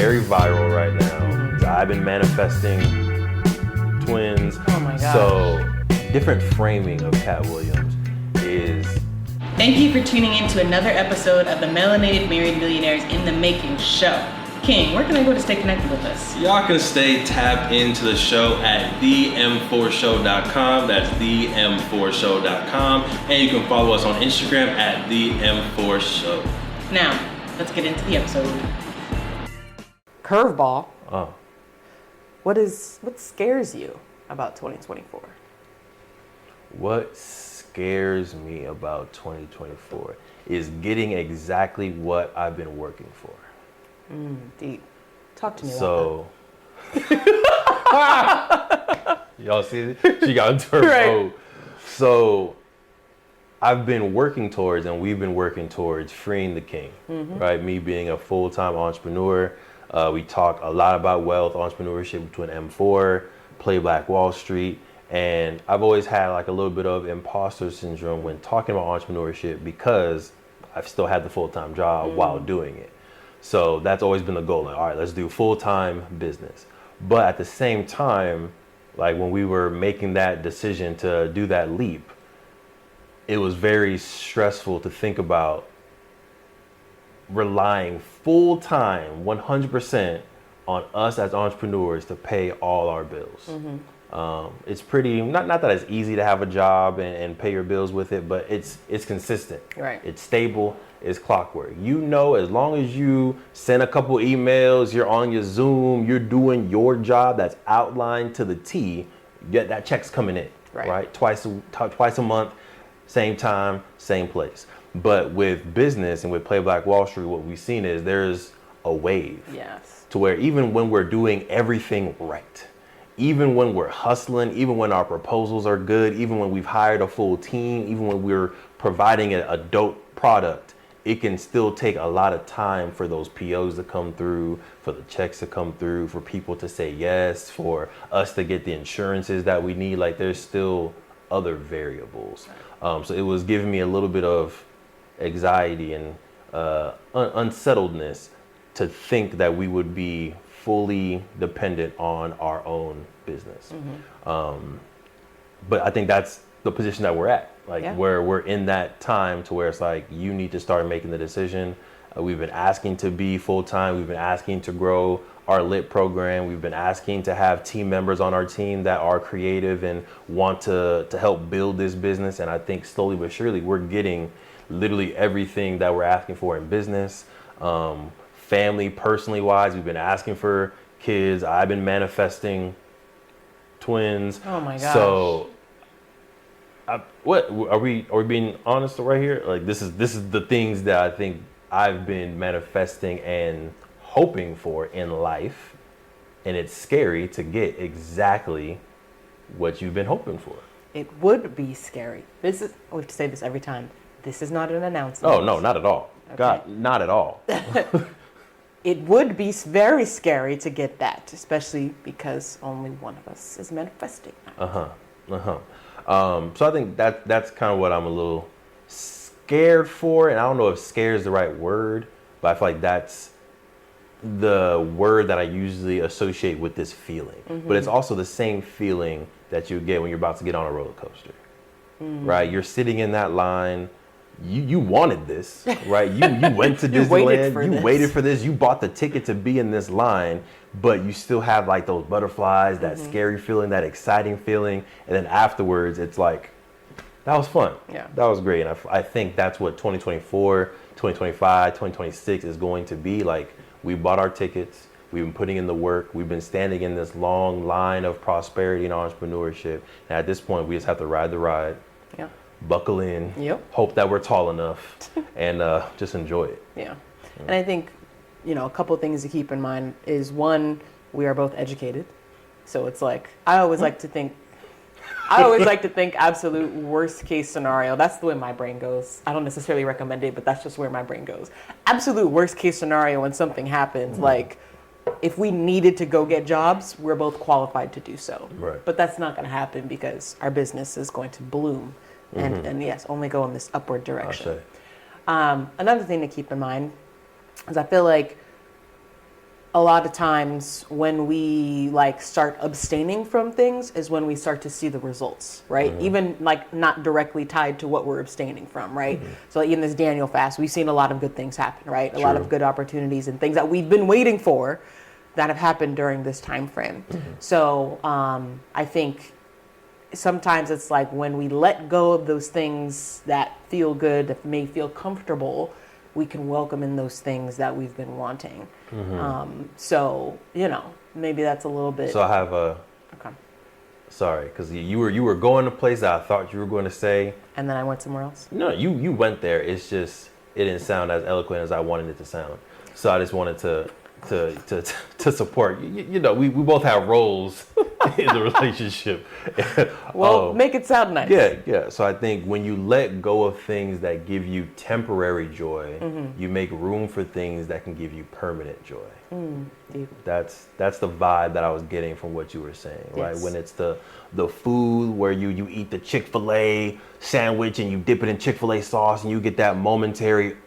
very viral right now. I've been manifesting twins. Oh my gosh. So different framing of Cat Williams is... Thank you for tuning in to another episode of the Melanated Married Millionaires in the Making show. King, where can I go to stay connected with us? Y'all can stay tapped into the show at them4show.com. That's them4show.com. And you can follow us on Instagram at them4show. Now, let's get into the episode. Curveball. Oh. What scares you about 2024? What scares me about 2024 is getting exactly what I've been working for. Deep. Talk to me about that. Y'all see it? She got into her mode. So I've been working towards, and we've been working towards freeing the king, right? Me being a full-time entrepreneur. We talk a lot about wealth, entrepreneurship between M4, Play Black Wall Street. And I've always had like a little bit of imposter syndrome when talking about entrepreneurship because I've still had the full-time job while doing it. So that's always been the goal. Like, all right, let's do full-time business. But at the same time, like when we were making that decision to do that leap, it was very stressful to think about relying full-time, 100% on us as entrepreneurs to pay all our bills. It's pretty, not that it's easy to have a job and pay your bills with it, but it's consistent. Right. It's stable. It's clockwork. You know, as long as you send a couple emails, you're on your Zoom, you're doing your job that's outlined to the T, that check's coming in, right? Twice a month, same time, same place. But with business and with Play Black Wall Street, what we've seen is there's a wave. Yes. To where even when we're doing everything right, even when we're hustling, even when our proposals are good, even when we've hired a full team, even when we're providing a dope product, it can still take a lot of time for those POs to come through, for the checks to come through, for people to say yes, for us to get the insurances that we need. Like there's still other variables. So it was giving me a little bit of anxiety and unsettledness to think that we would be fully dependent on our own business. But I think that's the position that we're at. Like where we're in that time to where it's like, you need to start making the decision. We've been asking to be full-time. We've been asking to grow our LIT program. We've been asking to have team members on our team that are creative and want to help build this business. And I think slowly but surely we're getting literally everything that we're asking for in business. Family, personally wise, we've been asking for kids. I've been manifesting twins. Oh my gosh. So what are we being honest right here? Like this is the things that I think I've been manifesting and hoping for in life, and it's scary to get exactly what you've been hoping for. It would be scary. We have to say this every time. This is not an announcement. Oh no, not at all. Okay. God, not at all. It would be very scary to get that, especially because only one of us is manifesting that. So I think that's kind of what I'm a little scared for, and I don't know if "scare" is the right word, but I feel like that's the word that I usually associate with this feeling. But it's also the same feeling that you get when you're about to get on a roller coaster, right? You're sitting in that line. You wanted this, right? You went to Disneyland. You waited for this. You bought the ticket to be in this line, but you still have like those butterflies, that scary feeling, that exciting feeling. And then afterwards, it's like, that was fun. Yeah. That was great. And I think that's what 2024, 2025, 2026 is going to be. Like, we bought our tickets. We've been putting in the work. We've been standing in this long line of prosperity and entrepreneurship. And at this point, we just have to ride the ride. Yeah. Buckle in, hope that we're tall enough, and just enjoy it. Yeah. And I think, a couple of things to keep in mind is, one, we are both educated. So it's like, I always like to think absolute worst case scenario. That's the way my brain goes. I don't necessarily recommend it, but that's just where my brain goes. Absolute worst case scenario when something happens, like if we needed to go get jobs, we're both qualified to do so. Right. But that's not going to happen because our business is going to bloom. And yes, only go in this upward direction. Another thing to keep in mind is I feel like a lot of times when we like start abstaining from things is when we start to see the results, right? Even like not directly tied to what we're abstaining from, right? So in this Daniel fast, we've seen a lot of good things happen, right? A lot of good opportunities and things that we've been waiting for that have happened during this time frame. So I think sometimes it's like when we let go of those things that feel good, that may feel comfortable, we can welcome in those things that we've been wanting. So, you know, maybe that's a little bit. So I have a. Okay. Sorry, because you were going to a place that I thought you were going to say. And then I went somewhere else. No, you went there. It's just it didn't sound as eloquent as I wanted it to sound. So I just wanted to support. You know, we both have roles in the relationship. Well, make it sound nice. Yeah. So I think when you let go of things that give you temporary joy, you make room for things that can give you permanent joy. That's the vibe that I was getting from what you were saying, right? Yes. When it's the food where you eat the Chick-fil-A sandwich and you dip it in Chick-fil-A sauce and you get that momentary,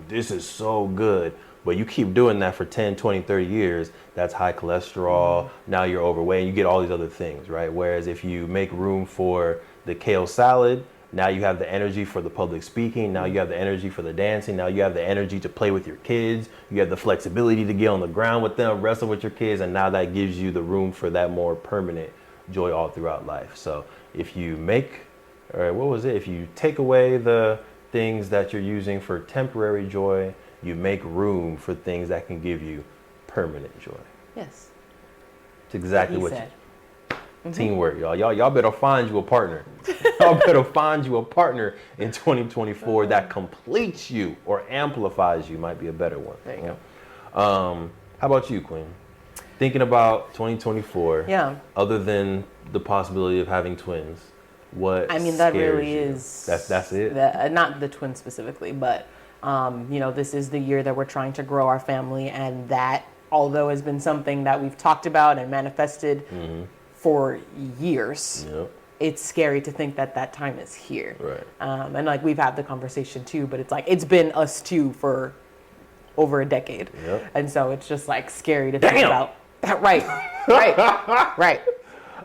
this is so good. But you keep doing that for 10, 20, 30 years, that's high cholesterol. Now you're overweight and you get all these other things, right? Whereas if you make room for the kale salad, now you have the energy for the public speaking. Now you have the energy for the dancing. Now you have the energy to play with your kids. You have the flexibility to get on the ground with them, wrestle with your kids. And now that gives you the room for that more permanent joy all throughout life. So if you if you take away the things that you're using for temporary joy, you make room for things that can give you permanent joy. Yes. It's exactly what said. Teamwork, y'all. Y'all better find you a partner. Y'all better find you a partner in 2024 that completes you or amplifies you, might be a better one. There you go. How about you, Queen? Thinking about 2024, other than the possibility of having twins, what I mean, that scares really you? is. That's it? Not the twins specifically, but, you know, this is the year that we're trying to grow our family, and that, although has been something that we've talked about and manifested for years, it's scary to think that that time is here. Right. And like we've had the conversation too, but it's like it's been us two for over a decade. And so it's just like scary to think about. Right.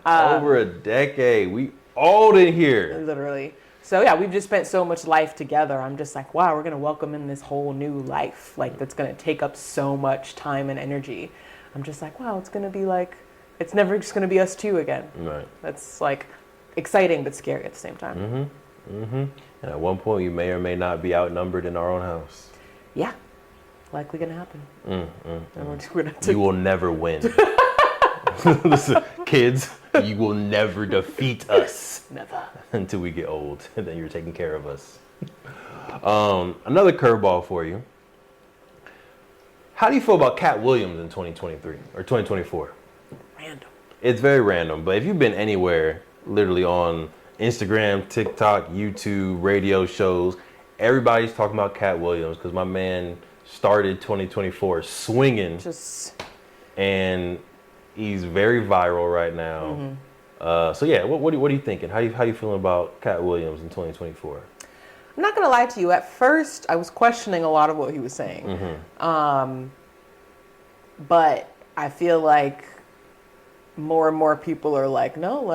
Over a decade. We old in here. Literally. So yeah, we've just spent so much life together. I'm just like, wow, we're gonna welcome in this whole new life, like that's gonna take up so much time and energy. I'm just like, wow, it's gonna be like, it's never just gonna be us two again. Right. That's like exciting but scary at the same time. And at one point, you may or may not be outnumbered in our own house. Yeah, likely gonna happen. And we're gonna You will never win. Listen, kids, you will never defeat us. Never. Until we get old, and then you're taking care of us. Another curveball for you. How do you feel about Cat Williams in 2023 or 2024? Random. It's very random, but if you've been anywhere, literally on Instagram, TikTok, YouTube, radio shows, everybody's talking about Cat Williams because my man started 2024 swinging, and he's very viral right now. So yeah, what are you thinking? How you feeling about Cat Williams in 2024? I'm not gonna lie to you. At first, I was questioning a lot of what he was saying, but I feel like more and more people are like, no,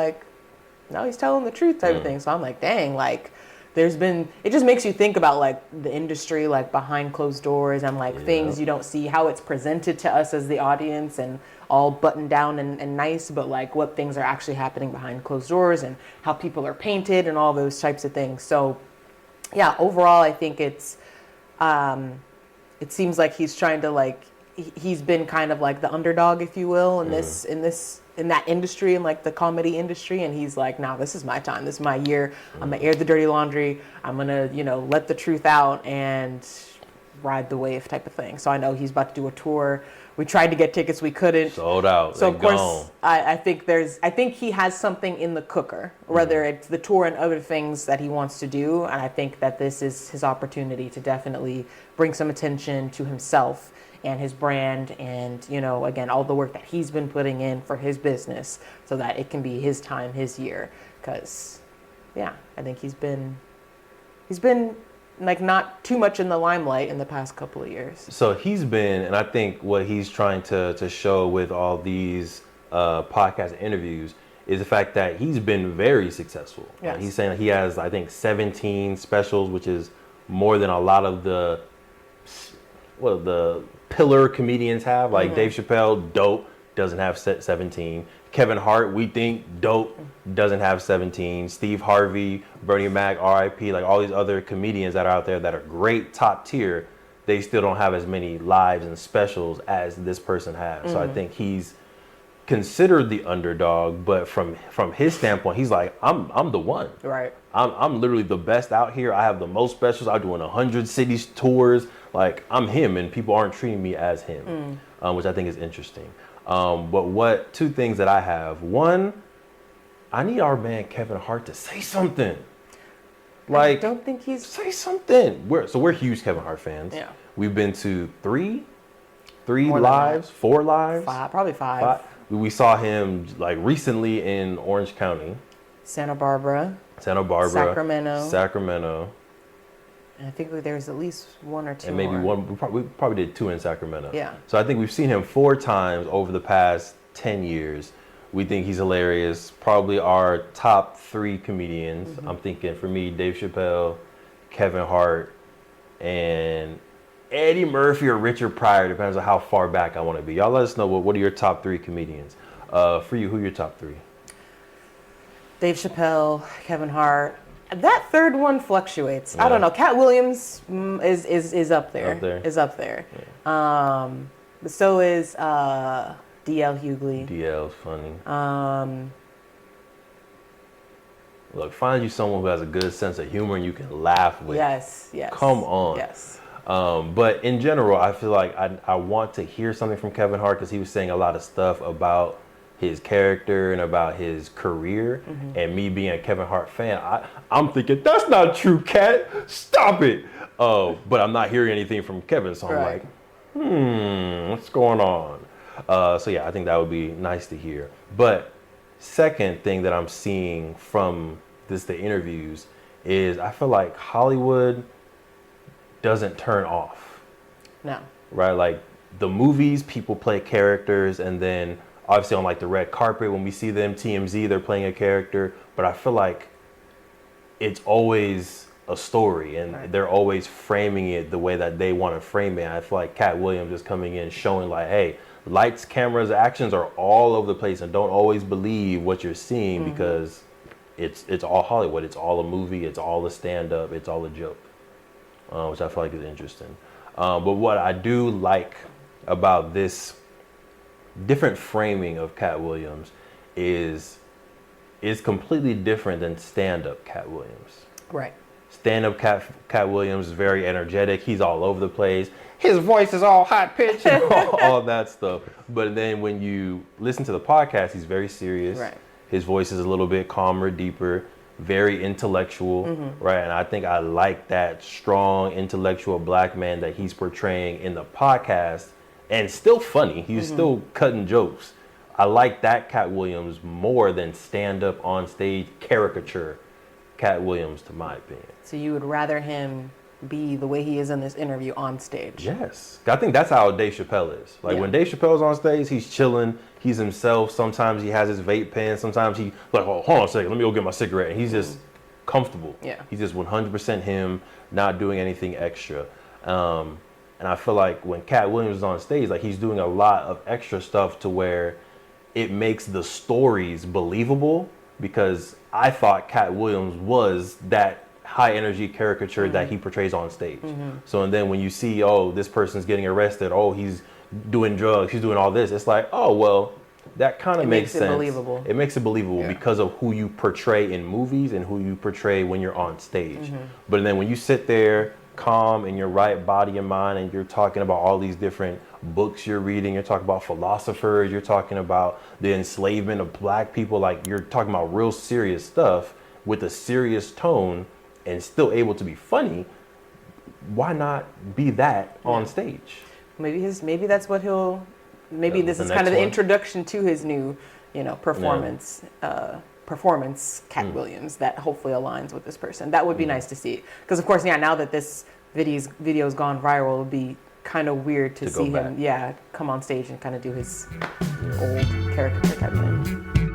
he's telling the truth type of thing. So I'm like, dang, like it just makes you think about like the industry, like behind closed doors and like things you don't see, how it's presented to us as the audience and all buttoned down and nice, but like what things are actually happening behind closed doors and how people are painted and all those types of things. So yeah, overall, I think it seems like he's trying to like, he's been kind of like the underdog, if you will, in that industry and like the comedy industry. And he's like, nah, this is my time. This is my year. I'm gonna air the dirty laundry. I'm gonna, let the truth out and ride the wave type of thing. So I know he's about to do a tour. We tried to get tickets, we couldn't. Sold out. So of course, I think he has something in the cooker, whether it's the tour and other things that he wants to do. And I think that this is his opportunity to definitely bring some attention to himself and his brand and, again, all the work that he's been putting in for his business so that it can be his time, his year. Because, yeah, I think he's been like not too much in the limelight in the past couple of years. So he's been, and I think what he's trying to show with all these podcast interviews is the fact that he's been very successful. Yes. He's saying he has, I think, 17 specials, which is more than a lot of the pillar comedians have. Like Dave Chappelle, dope, doesn't have 17. Kevin Hart, we think, dope, doesn't have 17. Steve Harvey, Bernie Mac, R.I.P., like all these other comedians that are out there that are great, top tier, they still don't have as many lives and specials as this person has. So I think he's considered the underdog, but from his standpoint, he's like, I'm the one. Right. I'm literally the best out here. I have the most specials. I'm doing 100 cities tours. Like, I'm him, and people aren't treating me as him, which I think is interesting. But two things that I have. One, I need our man Kevin Hart to say something. Like, I don't think he's... Say something. We're huge Kevin Hart fans. Yeah. We've been to three More than lives, 4 lives. Probably five. We saw him like recently in Orange County, Santa Barbara, Sacramento. And I think there's at least one or two And maybe more. one. We probably did 2 in Sacramento. Yeah. So I think we've seen him 4 times over the past 10 years. We think he's hilarious. Probably our top 3 comedians. I'm thinking for me, Dave Chappelle, Kevin Hart, and Eddie Murphy or Richard Pryor. Depends on how far back I want to be. Y'all let us know what are your top 3 comedians. For you, who are your top 3? Dave Chappelle, Kevin Hart. That third one fluctuates. Yeah. I don't know. Cat Williams is up there. Is up there. Yeah. So is D.L. Hughley. DL's funny. Look, find you someone who has a good sense of humor and you can laugh with. Yes. Come on. Yes. But in general, I feel like I want to hear something from Kevin Hart because he was saying a lot of stuff about his character and about his career. And me being a Kevin Hart fan, I'm thinking, that's not true, Cat. Stop it. But I'm not hearing anything from Kevin, so I'm like, what's going on? So yeah, I think that would be nice to hear. But second thing that I'm seeing from the interviews is I feel like Hollywood doesn't turn off. No. Right? Like the movies, people play characters, and then obviously on like the red carpet when we see them, TMZ, they're playing a character. But I feel like it's always a story, and they're always framing it the way that they want to frame it. I feel like Cat Williams is coming in showing like, hey, lights, cameras, actions are all over the place, and don't always believe what you're seeing because it's all Hollywood. It's all a movie. It's all a stand-up. It's all a joke. Which I feel like is interesting. But what I do like about this different framing of Cat Williams is completely different than stand-up Cat Williams. Right. Stand-up Cat Williams is very energetic. He's all over the place. His voice is all high-pitched and all that stuff. But then when you listen to the podcast, he's very serious. Right. His voice is a little bit calmer, deeper, very intellectual, right? And I think I like that strong, intellectual black man that he's portraying in the podcast, and still funny. He's still cutting jokes. I like that Cat Williams more than stand-up on stage caricature Cat Williams, to my opinion. So you would rather him be the way he is in this interview on stage? Yes. I think that's how Dave Chappelle is. Like when Dave Chappelle's on stage, he's chilling. He's himself. Sometimes he has his vape pen. Sometimes he like, oh, hold on a second, let me go get my cigarette. And he's just comfortable. Yeah. He's just 100% him, not doing anything extra. And I feel like when Cat Williams is on stage, like he's doing a lot of extra stuff to where it makes the stories believable, because I thought Cat Williams was that high energy caricature that he portrays on stage. So, and then when you see, oh, this person's getting arrested, oh, he's doing drugs, he's doing all this, it's like, oh, well, that kind of makes sense. Believable. It makes it believable because of who you portray in movies and who you portray when you're on stage. But then when you sit there calm in your right body and mind, and you're talking about all these different books you're reading, you're talking about philosophers, you're talking about the enslavement of black people, like you're talking about real serious stuff with a serious tone and still able to be funny, why not be that on stage? Maybe that's what he'll. Maybe this is kind of the introduction to his new, performance performance Cat Williams that hopefully aligns with this person. That would be nice to see. Because of course, now that this video's gone viral, it would be kind of weird to see him, come on stage and kind of do his old caricature type thing.